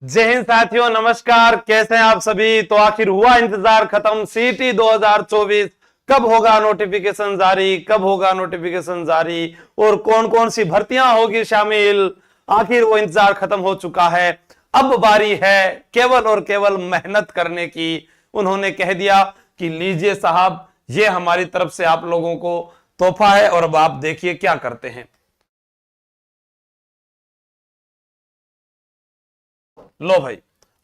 जय हिंद साथियों, नमस्कार। कैसे हैं आप सभी। तो आखिर हुआ इंतजार खत्म। सीटी 2024 कब होगा नोटिफिकेशन जारी, कब होगा नोटिफिकेशन जारी और कौन कौन सी भर्तियां होगी शामिल। आखिर वो इंतजार खत्म हो चुका है। अब बारी है केवल और केवल मेहनत करने की। उन्होंने कह दिया कि लीजिए साहब, ये हमारी तरफ से आप लोगों को तोहफा है और अब आप देखिए क्या करते हैं। लो भाई,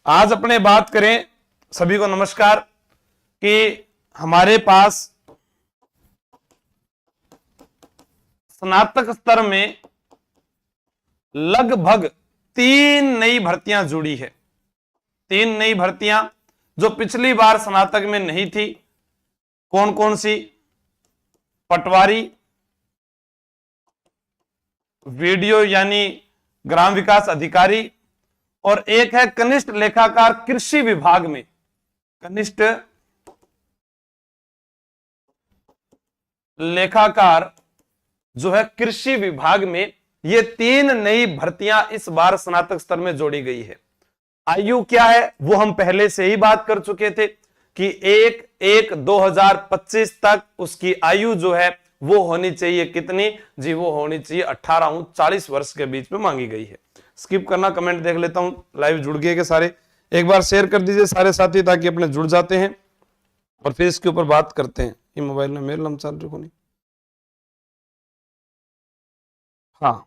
आज अपने बात करें। सभी को नमस्कार। कि हमारे पास स्नातक स्तर में लगभग 3 नई भर्तियां जुड़ी है। 3 नई भर्तियां जो पिछली बार स्नातक में नहीं थी। कौन कौन सी? पटवारी, वीडियो यानी ग्राम विकास अधिकारी, और एक है कनिष्ठ लेखाकार कृषि विभाग में। कनिष्ठ लेखाकार जो है कृषि विभाग में, ये 3 नई भर्तियां इस बार स्नातक स्तर में जोड़ी गई है। आयु क्या है वो हम पहले से ही बात कर चुके थे कि 1/1/2025 तक उसकी आयु जो है वो होनी चाहिए। कितनी जी? वो होनी चाहिए 18-40 वर्ष के बीच में मांगी गई है। स्किप करना, कमेंट देख लेता हूं। लाइव जुड़ गए के सारे? एक बार शेयर कर दीजिए सारे साथी, ताकि अपने जुड़ जाते हैं और फिर इसके ऊपर बात करते हैं। ये मोबाइल में मेरे लमचार जो को नहीं। हाँ,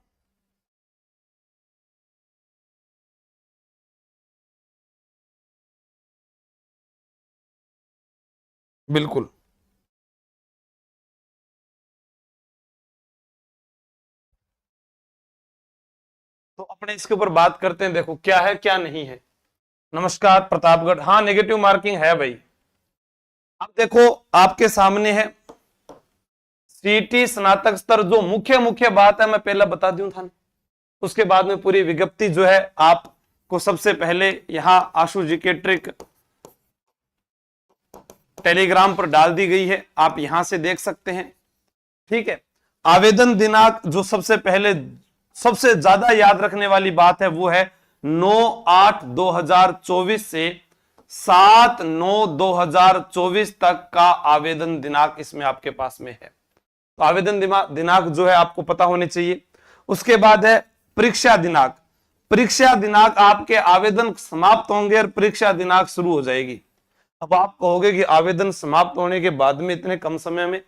बिल्कुल। तो अपने इसके ऊपर बात करते हैं। देखो क्या है क्या नहीं है। नमस्कार प्रतापगढ़। हाँ, नेगेटिव मार्किंग है भाई। अब देखो आपके सामने है सीटी स्नातक स्तर। जो मुख्य बात है मैं पहला बता दूं था, उसके बाद में पूरी विज्ञप्ति जो है आपको सबसे पहले यहां आशु जी के ट्रिक टेलीग्राम पर डाल दी गई है। आप यहां से देख सकते हैं। ठीक है। आवेदन दिनांक जो सबसे पहले सबसे ज्यादा याद रखने वाली बात है वो है 9/8/2024 से 7/9/2024 तक का आवेदन दिनांक इसमें आपके पास में है। तो आवेदन दिनांक जो है आपको पता होनी चाहिए। उसके बाद है परीक्षा दिनांक। परीक्षा दिनांक आपके आवेदन समाप्त होंगे और परीक्षा दिनांक शुरू हो जाएगी। अब आप कहोगे कि आवेदन समाप्त होने के बाद में इतने कम समय में,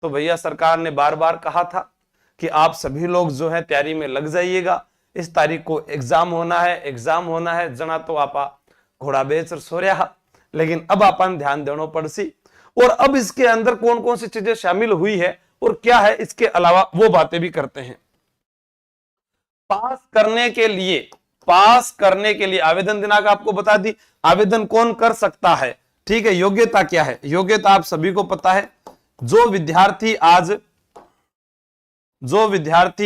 तो भैया सरकार ने बार बार कहा था कि आप सभी लोग जो है तैयारी में लग जाइएगा। इस तारीख को एग्जाम होना है जना तो आपा घोड़ा बेच सो रहा। लेकिन अब अपन ध्यान देना पड़सी। और अब इसके अंदर कौन कौन सी चीजें शामिल हुई है और क्या है इसके अलावा, वो बातें भी करते हैं। पास करने के लिए आवेदन दिनांक आपको बता दी। आवेदन कौन कर सकता है? ठीक है। योग्यता क्या है? योग्यता आप सभी को पता है। जो विद्यार्थी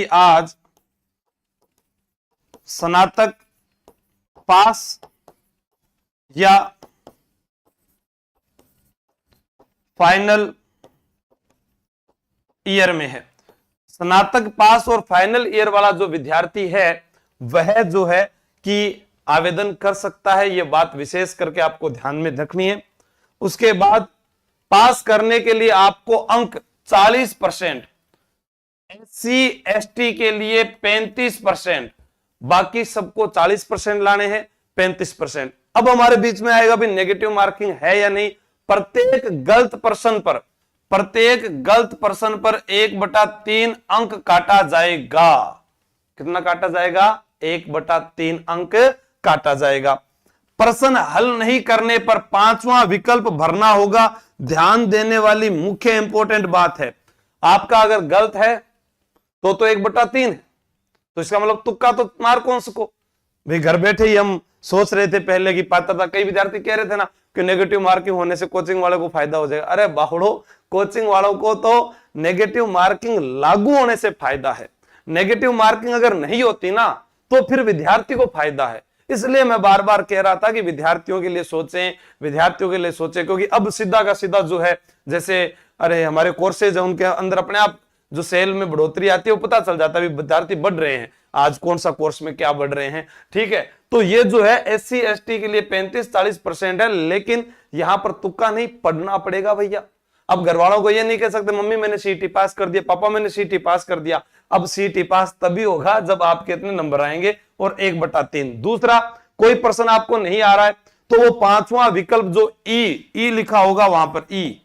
आज स्नातक पास या फाइनल ईयर में है। स्नातक पास और फाइनल ईयर वाला जो विद्यार्थी है वह जो है कि आवेदन कर सकता है। यह बात विशेष करके आपको ध्यान में रखनी है। उसके बाद पास करने के लिए आपको अंक 40%, SC ST के लिए 35%, बाकी सबको 40% लाने हैं, 35%। अब हमारे बीच में आएगा भी नेगेटिव मार्किंग है या नहीं। प्रत्येक गलत प्रश्न पर 1/3 अंक काटा जाएगा। कितना काटा जाएगा? 1/3 अंक काटा जाएगा। प्रश्न हल नहीं करने पर 5वां विकल्प भरना होगा। ध्यान देने वाली मुख्य इंपॉर्टेंट बात है, आपका अगर गलत है तो 1/3 है। तो इसका मतलब तुक्का तो मार कौन सको भाई। घर बैठे ही हम सोच रहे थे पहले की पात्रता। कई विद्यार्थी कह रहे थे ना कि नेगेटिव मार्किंग होने से कोचिंग वालों को फायदा हो जाएगा। अरे बाहुड़ो, कोचिंग वालों को तो नेगेटिव मार्किंग लागू होने से फायदा है। नेगेटिव मार्किंग अगर नहीं होती ना तो फिर विद्यार्थी को फायदा है। इसलिए मैं बार बार कह रहा था कि विद्यार्थियों के लिए सोचें, क्योंकि अब सीधा का सीधा जो है, जैसे अरे हमारे कोर्सेज है उनके अंदर अपने आप जो सेल में बढ़ोतरी आती है वो पता चल जाता है, विद्यार्थी बढ़ रहे हैं। आज कौन सा कोर्स में क्या बढ़ रहे हैं। ठीक है, तो ये जो है SC ST के लिए 35-40% है, लेकिन यहां पर तुक्का नहीं, पढ़ना पड़ेगा भैया। अब घर वालों को ये नहीं कह सकते मम्मी मैंने सीटी पास कर दिया, पापा मैंने सीटी पास कर दिया। अब सीटी पास तभी होगा जब आपके इतने नंबर आएंगे और 1/3। दूसरा, कोई प्रश्न आपको नहीं आ रहा है तो वो पांचवा विकल्प जो ई लिखा होगा वहां पर इस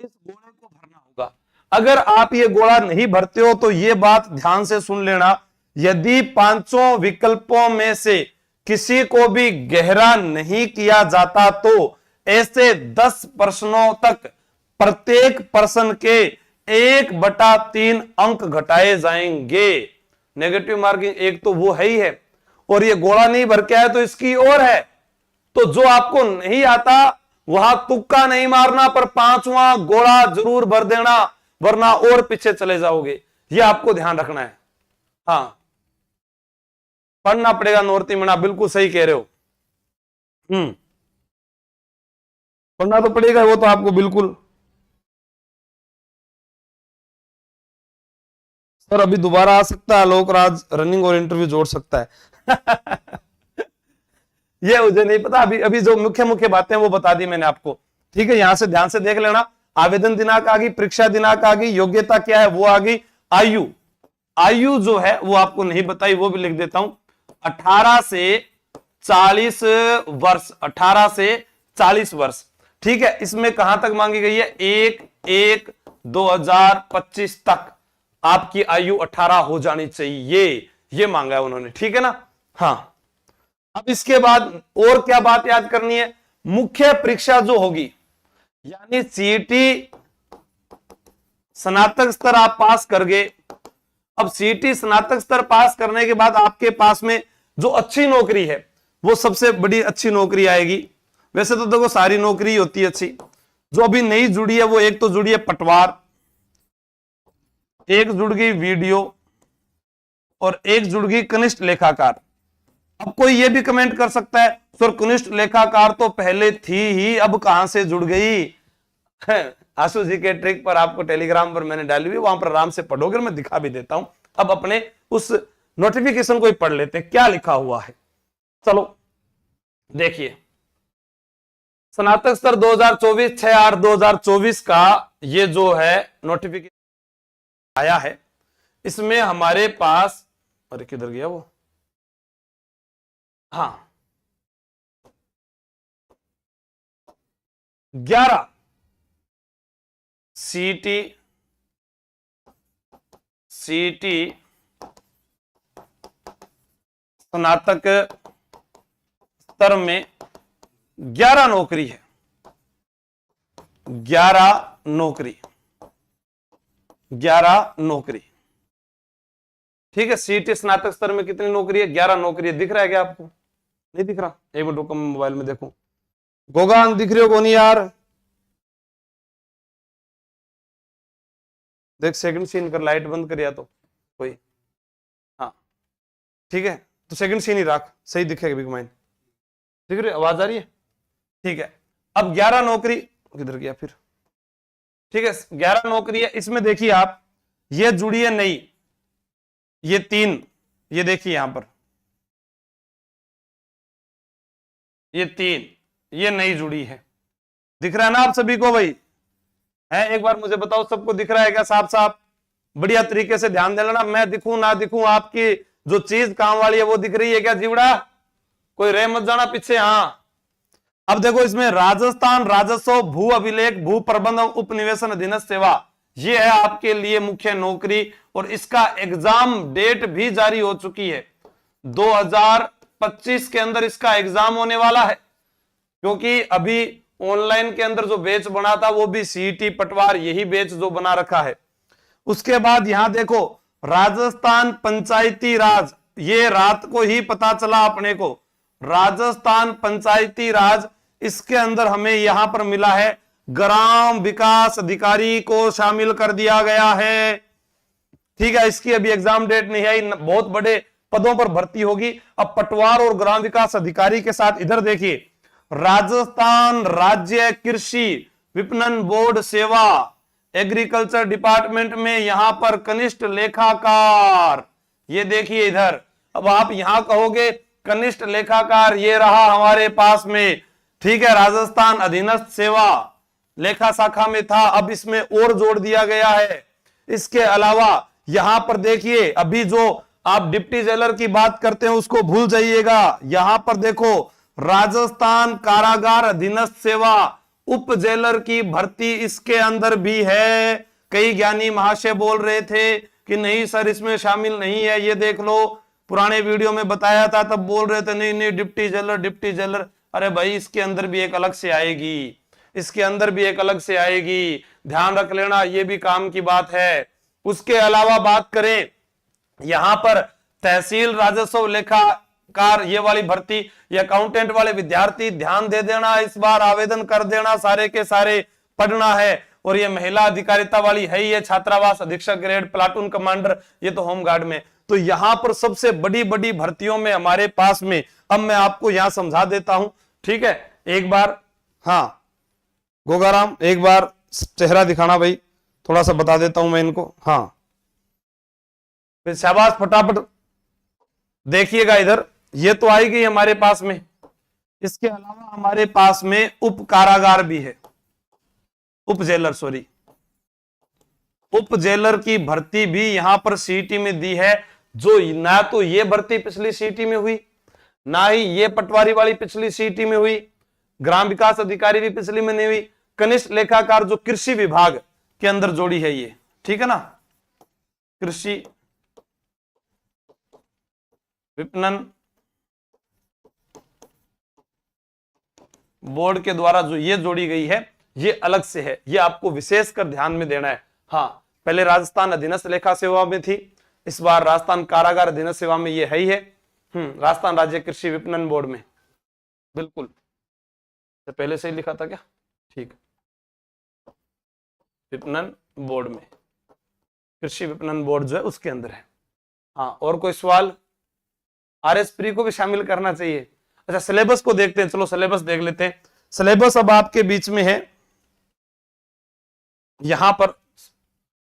गोले को भरना होगा। अगर आप ये गोला नहीं भरते हो तो ये बात ध्यान से सुन लेना, यदि पांचों विकल्पों में से किसी को भी गहरा नहीं किया जाता तो ऐसे 10 प्रश्नों तक प्रत्येक प्रश्न के 1/3 अंक घटाए जाएंगे। नेगेटिव मार्किंग एक तो वो है ही है, और ये गोला नहीं भर के आया तो इसकी और है। तो जो आपको नहीं आता वहां तुक्का नहीं मारना, पर पांचवा गोला जरूर भर देना, वरना और पीछे चले जाओगे। ये आपको ध्यान रखना है। हाँ, पढ़ना पड़ेगा नॉर्थ मीणा, बिल्कुल सही कह रहे हो। पढ़ना तो पड़ेगा, वो तो आपको बिल्कुल। सर अभी दोबारा आ सकता है आलोक राज, रनिंग और इंटरव्यू जोड़ सकता है। ये मुझे नहीं पता, अभी जो मुख्य मुख्य बातें वो बता दी मैंने आपको। ठीक है, यहां से ध्यान से देख लेना। आवेदन दिनांक आ गई, परीक्षा दिनांक आ गई, योग्यता क्या है वो आ गई, आयु जो है वो आपको नहीं बताई, वो भी लिख देता हूं। 18 से 40 वर्ष, 18 से 40 वर्ष। ठीक है, इसमें कहां तक मांगी गई है? 1/1/2025 तक आपकी आयु 18 हो जानी चाहिए, ये मांगा है उन्होंने। ठीक है ना। हाँ, अब इसके बाद और क्या बात याद करनी है? मुख्य परीक्षा जो होगी, यानी सीईटी स्नातक स्तर आप पास कर गए। अब सीईटी स्नातक स्तर पास करने के बाद आपके पास में जो अच्छी नौकरी है वो सबसे बड़ी अच्छी नौकरी आएगी। वैसे तो देखो सारी नौकरी होती है अच्छी। जो अभी नई जुड़ी है वो एक तो जुड़ी है पटवार, एक जुड़ गई वीडियो, और एक जुड़ गई कनिष्ठ लेखाकार। अब कोई ये भी कमेंट कर सकता है सर कनिष्ठ लेखाकार तो पहले थी ही, अब कहां से जुड़ गई? आशु जी के ट्रिक पर आपको टेलीग्राम पर मैंने डाली हुई, वहां पर आराम से पढ़ोगे, मैं दिखा भी देता हूं। अब अपने उस नोटिफिकेशन को ही पढ़ लेते हैं क्या लिखा हुआ है। चलो देखिए, स्नातक स्तर 2024 6/8/2024 का ये जो है नोटिफिकेशन आया है। इसमें हमारे पास, अरे किधर गया वो, हाँ 11 सीटी स्नातक स्तर में 11 नौकरी है। 11 नौकरी। ठीक है, सीटी स्नातक स्तर में कितनी नौकरी है? 11 नौकरी है। दिख रहा है क्या आपको? नहीं दिख रहा? एक मिनट रुको, मैं मोबाइल में देखूं। गोगान दिख रही हो कौन यार? देख सेकंड सीन कर, लाइट बंद कर या तो कोई। हाँ ठीक है, तो सेकंड सीन ही रख, सही दिखेगा बिग माइन। दिख रही, आवाज आ रही है? ठीक है, अब 11 नौकरी किधर गया फिर? ठीक है, 11 नौकरी है। इसमें देखिए आप, ये जुड़ी है नई, ये 3, ये देखिए यहां पर ये 3, ये नई जुड़ी है। दिख रहा है ना आप सभी को भाई? है, एक बार मुझे बताओ सबको दिख रहा है क्या? साफ साफ बढ़िया तरीके से ध्यान दे लेना। मैं दिखूं ना दिखूं, आपकी जो चीज काम वाली है वो दिख रही है क्या जीवड़ा? कोई रह मत जाना पीछे। हाँ, अब देखो इसमें राजस्थान राजस्व भू अभिलेख भू प्रबंधन उपनिवेशन अधीनस्थ सेवा, ये है आपके लिए मुख्य नौकरी। और इसका एग्जाम डेट भी जारी हो चुकी है, 2025 के अंदर इसका एग्जाम होने वाला है। क्योंकि अभी ऑनलाइन के अंदर जो बैच बना था वो भी सीईटी पटवार यही बैच जो बना रखा है। उसके बाद यहां देखो राजस्थान पंचायती राज, ये रात को ही पता चला अपने को, राजस्थान पंचायती राज, इसके अंदर हमें यहां पर मिला है ग्राम विकास अधिकारी को शामिल कर दिया गया है। ठीक है, इसकी अभी एग्जाम डेट नहीं है, बहुत बड़े पदों पर भर्ती होगी। अब पटवार और ग्राम विकास अधिकारी के साथ इधर देखिए, राजस्थान राज्य कृषि विपणन बोर्ड सेवा, एग्रीकल्चर डिपार्टमेंट में यहां पर कनिष्ठ लेखाकार, ये देखिए इधर। अब आप यहां कहोगे कनिष्ठ लेखाकार ये रहा हमारे पास में, ठीक है, राजस्थान अधीनस्थ सेवा लेखा शाखा में था, अब इसमें और जोड़ दिया गया है। इसके अलावा यहां पर देखिए, अभी जो आप डिप्टी जेलर की बात करते हैं उसको भूल जाइएगा। यहां पर देखो राजस्थान कारागार अधीनस्थ सेवा उप जेलर की भर्ती इसके अंदर भी है। कई ज्ञानी महाशय बोल रहे थे कि नहीं सर इसमें शामिल नहीं है, ये देख लो पुराने वीडियो में बताया था, तब बोल रहे थे नहीं नहीं डिप्टी जेलर डिप्टी जेलर। अरे भाई इसके अंदर भी एक अलग से आएगी, इसके अंदर भी एक अलग से आएगी, ध्यान रख लेना, ये भी काम की बात है। उसके अलावा बात करें यहां पर तहसील राजस्व लेखाकार ये वाली भर्ती, ये अकाउंटेंट वाले विद्यार्थी ध्यान दे देना, इस बार आवेदन कर देना, सारे के सारे पढ़ना है। और ये महिला अधिकारिता वाली है, ये छात्रावास अधीक्षक ग्रेड प्लाटून कमांडर, ये तो होमगार्ड में। तो यहां पर सबसे बड़ी बड़ी भर्तियों में हमारे पास में, अब मैं आपको यहां समझा देता हूं, ठीक है, एक बार। हाँ गोगाराम एक बार चेहरा दिखाना भाई, थोड़ा सा बता देता हूं मैं इनको। हाँ फिर शाबाश, फटाफट देखिएगा इधर, ये तो आई गई हमारे पास में। इसके अलावा हमारे पास में उप कारागार भी है, उप जेलर, सॉरी उप जेलर की भर्ती भी यहां पर सीईटी में दी है। जो ना तो ये भर्ती पिछली सीईटी में हुई, ना ही ये पटवारी वाली पिछली सीईटी में हुई, ग्राम विकास अधिकारी भी पिछली में नहीं हुई। कनिष्ठ लेखाकार जो कृषि विभाग के अंदर जोड़ी है ये, ठीक है ना, कृषि विपणन बोर्ड के द्वारा जो ये जोड़ी गई है ये अलग से है, ये आपको विशेषकर ध्यान में देना है। हाँ पहले राजस्थान अधीनस्थ लेखा सेवा में थी, इस बार राजस्थान कारागार अधीनस्थ सेवा में ये है ही है। राजस्थान राज्य कृषि विपणन बोर्ड में, बिल्कुल तो पहले से ही लिखा था क्या, ठीक, विपणन बोर्ड में, कृषि विपणन बोर्ड जो है उसके अंदर है। हाँ और कोई सवाल? आरएस प्री को भी शामिल करना चाहिए। अच्छा सिलेबस को देखते हैं, चलो सिलेबस देख लेते हैं। सिलेबस अब आपके बीच में है, यहां पर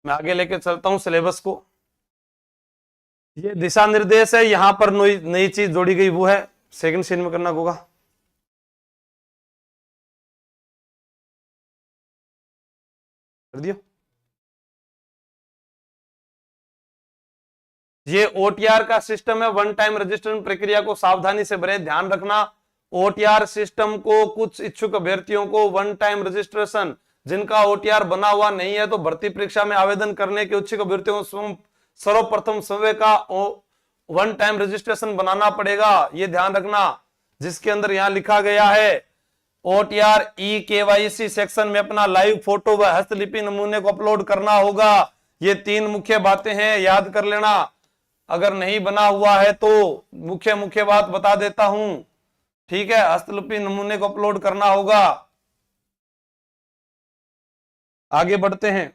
मैं आगे लेके चलता हूं सिलेबस को। ये दिशा निर्देश है, यहां पर नई चीज जोड़ी गई वो है, सेकंड सीन में करना होगा। कर दियो। ये ओटीआर का सिस्टम है, वन टाइम रजिस्ट्रेशन प्रक्रिया को सावधानी से भरे, ध्यान रखना। ओटीआर सिस्टम को कुछ इच्छुक अभ्यर्थियों को वन टाइम रजिस्ट्रेशन, जिनका ओटीआर बना हुआ नहीं है तो भर्ती परीक्षा में आवेदन करने के इच्छुक अभ्यर्थियों को सर्वप्रथम स्वयं का वन टाइम रजिस्ट्रेशन बनाना पड़ेगा, ये ध्यान रखना। जिसके अंदर यहां लिखा गया है ओटीआर ई केवाईसी सेक्शन में अपना लाइव फोटो व हस्तलिपि नमूने को अपलोड करना होगा। ये तीन मुख्य बातें हैं, याद कर लेना। अगर नहीं बना हुआ है तो मुख्य बात बता देता हूं, ठीक है, हस्तलिपि नमूने को अपलोड करना होगा। आगे बढ़ते हैं।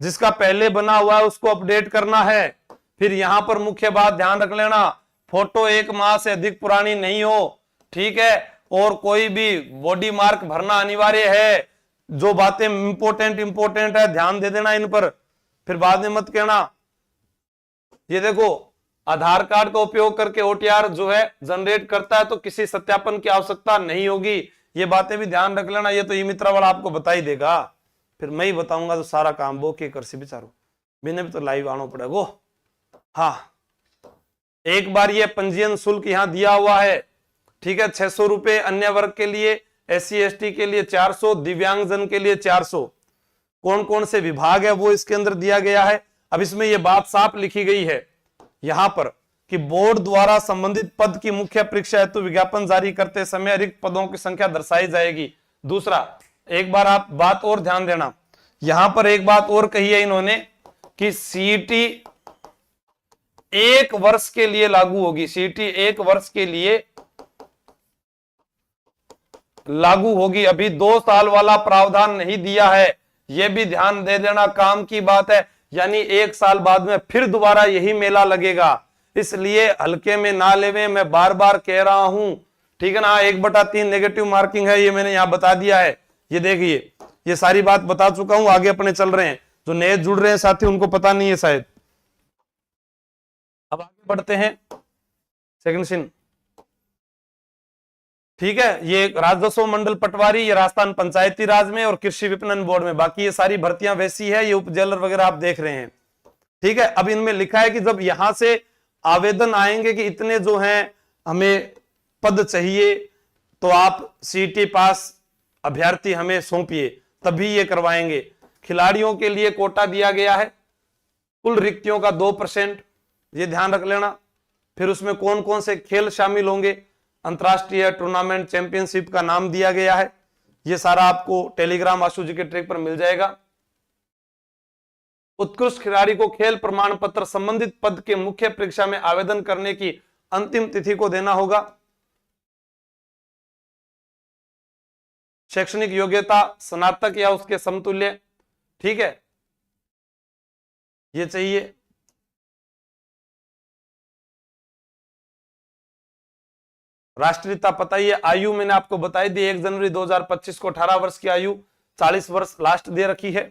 जिसका पहले बना हुआ है उसको अपडेट करना है। फिर यहां पर मुख्य बात ध्यान रख लेना, फोटो 1 माह से अधिक पुरानी नहीं हो, ठीक है, और कोई भी बॉडी मार्क भरना अनिवार्य है। जो बातें इंपोर्टेंट है ध्यान दे देना इन पर, फिर बाद में मत कहना। ये देखो आधार कार्ड का उपयोग करके ओटीआर जो है जनरेट करता है तो किसी सत्यापन की आवश्यकता नहीं होगी, ये बातें भी ध्यान रख लेना। ये तो ई मित्रा वाला आपको बता ही देगा, फिर मैं ही बताऊंगा तो सारा काम वो के कर सी बेचारो, मैंने भी तो लाइव आना पड़ेगा। हाँ एक बार ये पंजीयन शुल्क यहां दिया हुआ है, ठीक है, 600 रुपए अन्य वर्ग के लिए, SC ST के लिए 400, दिव्यांगजन के लिए 400। कौन कौन से विभाग है वो इसके अंदर दिया गया है। अब इसमें यह बात साफ लिखी गई है यहां पर कि बोर्ड द्वारा संबंधित पद की मुख्य परीक्षा हेतु विज्ञापन जारी करते समय रिक्त पदों की संख्या दर्शाई जाएगी। दूसरा, एक बार आप बात और ध्यान देना, यहां पर एक बात और कही है इन्होंने कि सीईटी 1 वर्ष के लिए लागू होगी, सीईटी 1 वर्ष के लिए लागू होगी। अभी 2 साल वाला प्रावधान नहीं दिया है, यह भी ध्यान दे देना, काम की बात है। यानी 1 साल बाद में फिर दोबारा यही मेला लगेगा, इसलिए हल्के में ना लेवे, मैं बार बार कह रहा हूं, ठीक है ना। 1/3 नेगेटिव मार्किंग है, ये मैंने यहां बता दिया है। ये देखिए ये सारी बात बता चुका हूं, आगे अपने चल रहे हैं। जो नए जुड़ रहे हैं साथी उनको पता नहीं है शायद। अब आगे बढ़ते हैं सेकंड सीन। ठीक है, ये राजस्व मंडल पटवारी, ये राजस्थान पंचायती राज में और कृषि विपणन बोर्ड में, बाकी ये सारी भर्तियां वैसी है, ये उप जेलर वगैरह आप देख रहे हैं। ठीक है, अब इनमें लिखा है कि जब यहां से आवेदन आएंगे कि इतने जो हैं हमें पद चाहिए, तो आप सीटी पास अभ्यर्थी हमें सौंपिए, तभी ये करवाएंगे। खिलाड़ियों के लिए कोटा दिया गया है, कुल रिक्तियों का 2%, ये ध्यान रख लेना। फिर उसमें कौन कौन से खेल शामिल होंगे, अंतरराष्ट्रीय टूर्नामेंट चैंपियनशिप का नाम दिया गया है, ये सारा आपको टेलीग्राम आशु जी के ट्रैक पर मिल जाएगा। उत्कृष्ट खिलाड़ी को खेल प्रमाण पत्र संबंधित पद के मुख्य परीक्षा में आवेदन करने की अंतिम तिथि को देना होगा। शैक्षणिक योग्यता स्नातक या उसके समतुल्य, ठीक है, ये चाहिए। राष्ट्रीयता पता ही है। आयु मैंने आपको बताई दी, 1 जनवरी 2025 को 18 वर्ष की आयु, 40 वर्ष लास्ट दे रखी है।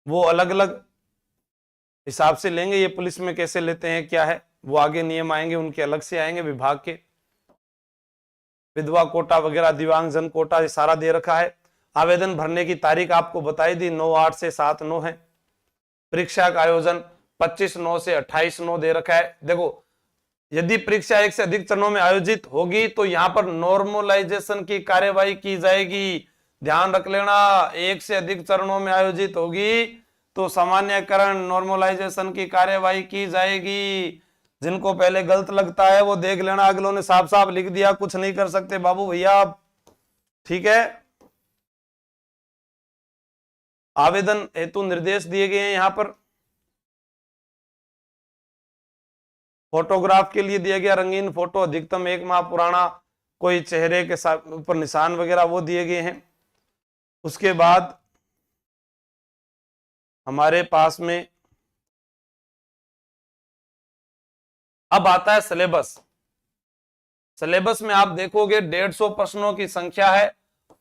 वो अलग अलग हिसाब से लेंगे, ये पुलिस में कैसे लेते हैं क्या है वो आगे नियम आएंगे, उनके अलग से आएंगे विभाग के। विधवा कोटा वगैरह, दिव्यांगजन कोटा, ये सारा दे रखा है। आवेदन भरने की तारीख आपको बताई दी, 9/8 से 7/9 है। परीक्षा का आयोजन 25/9 से 28/9 दे रखा है। देखो, यदि परीक्षा एक से अधिक चरणों में आयोजित होगी तो यहां पर नॉर्मलाइजेशन की कार्यवाही की जाएगी। ध्यान रख लेना, एक से अधिक चरणों में आयोजित होगी तो सामान्यकरण नॉर्मलाइजेशन की कार्यवाही की जाएगी। जिनको पहले गलत लगता है वो देख लेना, अगलों ने साफ साफ लिख दिया, कुछ नहीं कर सकते बाबू भैया आप। ठीक है, आवेदन हेतु निर्देश दिए गए हैं यहां पर। फोटोग्राफ के लिए दिया गया रंगीन फोटो, अधिकतम 1 माह पुराना, कोई चेहरे के ऊपर निशान वगैरह वो दिए गए हैं। उसके बाद हमारे पास में अब आता है सिलेबस। सिलेबस में आप देखोगे 150 प्रश्नों की संख्या है,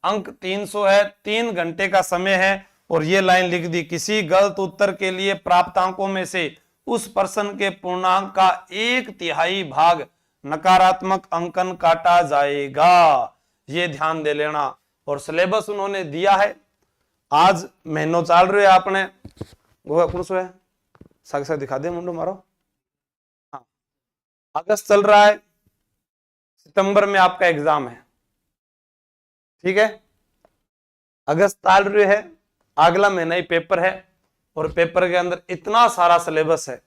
अंक 300 है, 3 घंटे का समय है, और ये लाइन लिख दी, किसी गलत उत्तर के लिए प्राप्त अंकों में से उस प्रश्न के पूर्णांक का 1/3 भाग नकारात्मक अंकन काटा जाएगा। ये ध्यान दे लेना। और सिलेबस उन्होंने दिया है, आज महीनों चाल रहे आपने वो कौन सो है, साक्षात दिखा दे मुंडो मारो। हाँ, अगस्त चल रहा है, सितंबर में आपका एग्जाम है। ठीक है, अगस्त चाल रहे है, अगला महीना ही पेपर है, और पेपर के अंदर इतना सारा सिलेबस है।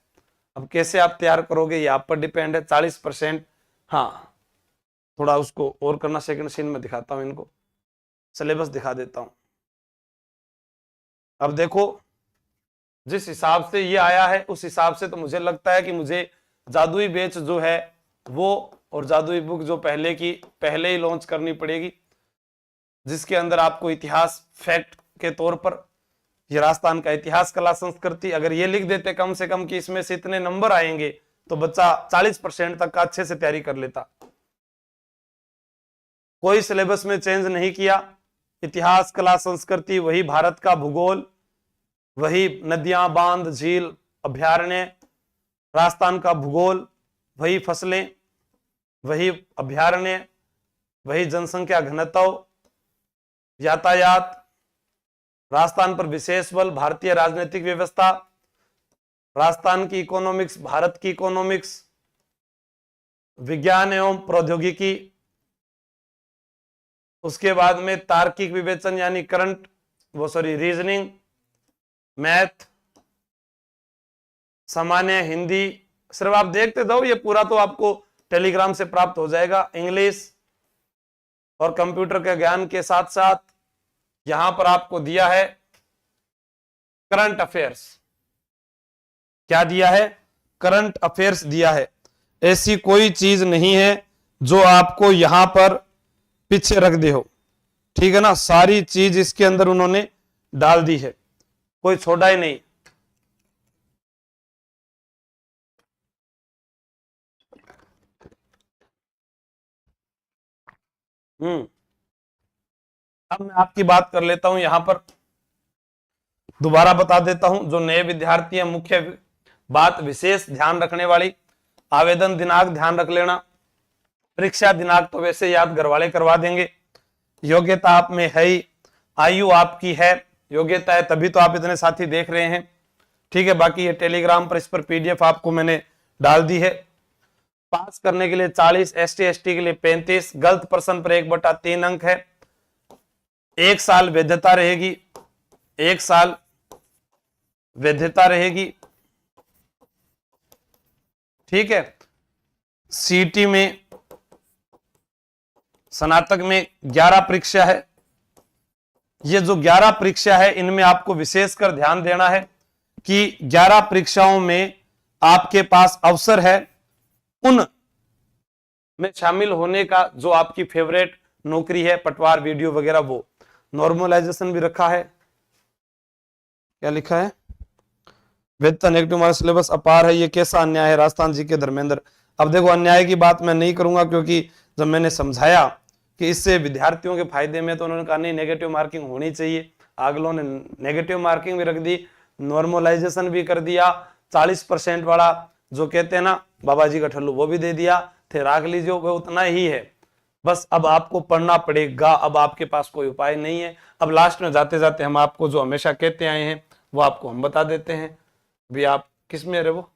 अब कैसे आप तैयार करोगे ये आप पर डिपेंड है। 40%, हाँ थोड़ा उसको और करना। सेकंड सीन में दिखाता हूं, इनको सिलेबस दिखा देता हूं। अब देखो, जिस हिसाब से ये आया है उस हिसाब से तो मुझे लगता है कि मुझे जादुई बैच जो है वो, और जादुई बुक जो पहले ही लॉन्च करनी पड़ेगी, जिसके अंदर आपको इतिहास फैक्ट के तौर पर ये राजस्थान का इतिहास, कला, संस्कृति, अगर ये लिख देते कम से कम कि इसमें से इतने नंबर आएंगे तो बच्चा 40% तक का अच्छे से तैयारी कर लेता। कोई सिलेबस में चेंज नहीं किया। इतिहास, कला, संस्कृति वही, भारत का भूगोल वही, नदियां, बांध, झील, अभ्यारण्य, राजस्थान का भूगोल वही, फसलें वही, अभ्यारण्य वही, जनसंख्या घनत्व, यातायात, राजस्थान पर विशेष बल, भारतीय राजनीतिक व्यवस्था, राजस्थान की इकोनॉमिक्स, भारत की इकोनॉमिक्स, विज्ञान एवं प्रौद्योगिकी, उसके बाद में तार्किक विवेचन यानी रीजनिंग, मैथ, सामान्य हिंदी, सिर्फ आप देखते जाओ, ये पूरा तो आपको टेलीग्राम से प्राप्त हो जाएगा। इंग्लिश और कंप्यूटर के ज्ञान के साथ साथ यहां पर आपको दिया है करंट अफेयर्स। क्या दिया है? करंट अफेयर्स दिया है। ऐसी कोई चीज नहीं है जो आपको यहां पर पीछे रख दे हो। ठीक है ना, सारी चीज इसके अंदर उन्होंने डाल दी है, कोई छोड़ा ही नहीं। अब मैं आपकी बात कर लेता हूं यहां पर। दोबारा बता देता हूं, जो नए विद्यार्थी हैं, मुख्य बात विशेष ध्यान रखने वाली, आवेदन दिनांक ध्यान रख लेना, परीक्षा दिनांक तो वैसे याद घर वाले करवा देंगे, योग्यता आप में है ही, आयु आपकी है, योग्यता है तभी तो आप इतने साथी देख रहे हैं, ठीक है। बाकी ये टेलीग्राम पर इस पर पीडीएफ आपको मैंने डाल दी है। पास करने के लिए 40, एसटी एसटी के लिए 35, गलत प्रश्न पर 1/3 अंक है, 1 साल वैधता रहेगी, 1 साल वैधता रहेगी, ठीक है। सीटी में, स्नातक में 11 परीक्षा है। ये जो 11 परीक्षा है इनमें आपको विशेषकर ध्यान देना है कि 11 परीक्षाओं में आपके पास अवसर है उन में शामिल होने का जो आपकी फेवरेट नौकरी है, पटवार, वीडियो वगैरह। वो नॉर्मलाइजेशन भी रखा है, क्या लिखा है, वेतन नेगेटिव मार्क्स सिलेबस अपार है, ये कैसा अन्याय है, राजस्थान जी के धर्मेंद्र। अब देखो, अन्याय की बात मैं नहीं करूंगा, क्योंकि जब मैंने समझाया कि इससे विद्यार्थियों के फायदे में, तो उन्होंने कहा नहीं नेगेटिव मार्किंग होनी चाहिए। अगलों ने नेगेटिव मार्किंग भी रख दी, नॉर्मलाइजेशन भी कर दिया, 40% वाला जो कहते हैं ना बाबा जी का ठल्लू, वो भी दे दिया थे, राख लीजिए, वो उतना ही है। बस अब आपको पढ़ना पड़ेगा, अब आपके पास कोई उपाय नहीं है। अब लास्ट में जाते जाते हम आपको जो हमेशा कहते आए हैं वो आपको हम बता देते हैं। भी आप किस में रहे, वो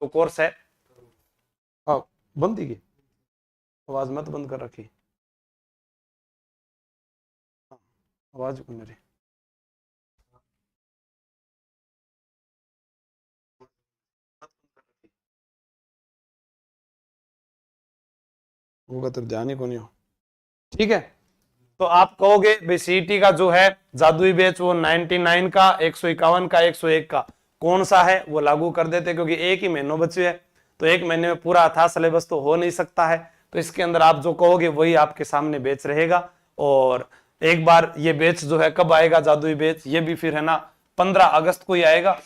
तो कोर्स है। हाँ, बंद ही की आवाज मत बंद कर रखी, आवाज को मेरी होगा तो ध्यान ही को नहीं हो, ठीक है। तो आप कहोगे भाई सीईटी का जो है जादुई बैच वो 99 का, 151 का, 101 का कौन सा है, वो लागू कर देते, क्योंकि एक ही महीनों बचे है, तो एक महीने में पूरा था सिलेबस तो हो नहीं सकता है। तो इसके अंदर आप जो कहोगे वही आपके सामने बैच रहेगा। और एक बार ये बैच जो है कब आएगा जादुई बैच, ये भी फिर है ना 15 अगस्त को ही आएगा।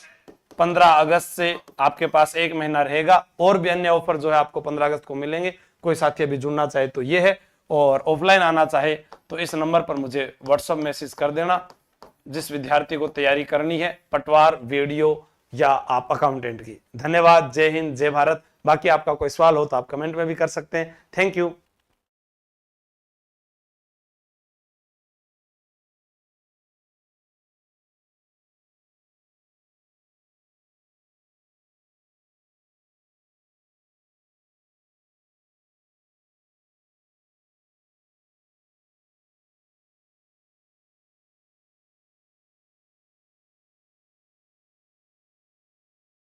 15 अगस्त से आपके पास एक महीना रहेगा, और भी अन्य ऑफर जो है आपको 15 अगस्त को मिलेंगे। कोई साथी अभी जुड़ना चाहे तो ये है, और ऑफलाइन आना चाहे तो इस नंबर पर मुझे व्हाट्सएप मैसेज कर देना। जिस विद्यार्थी को तैयारी करनी है पटवार, वीडियो या आप अकाउंटेंट की। धन्यवाद, जय हिंद, जय भारत। बाकी आपका कोई सवाल हो तो आप कमेंट में भी कर सकते हैं। Thank you.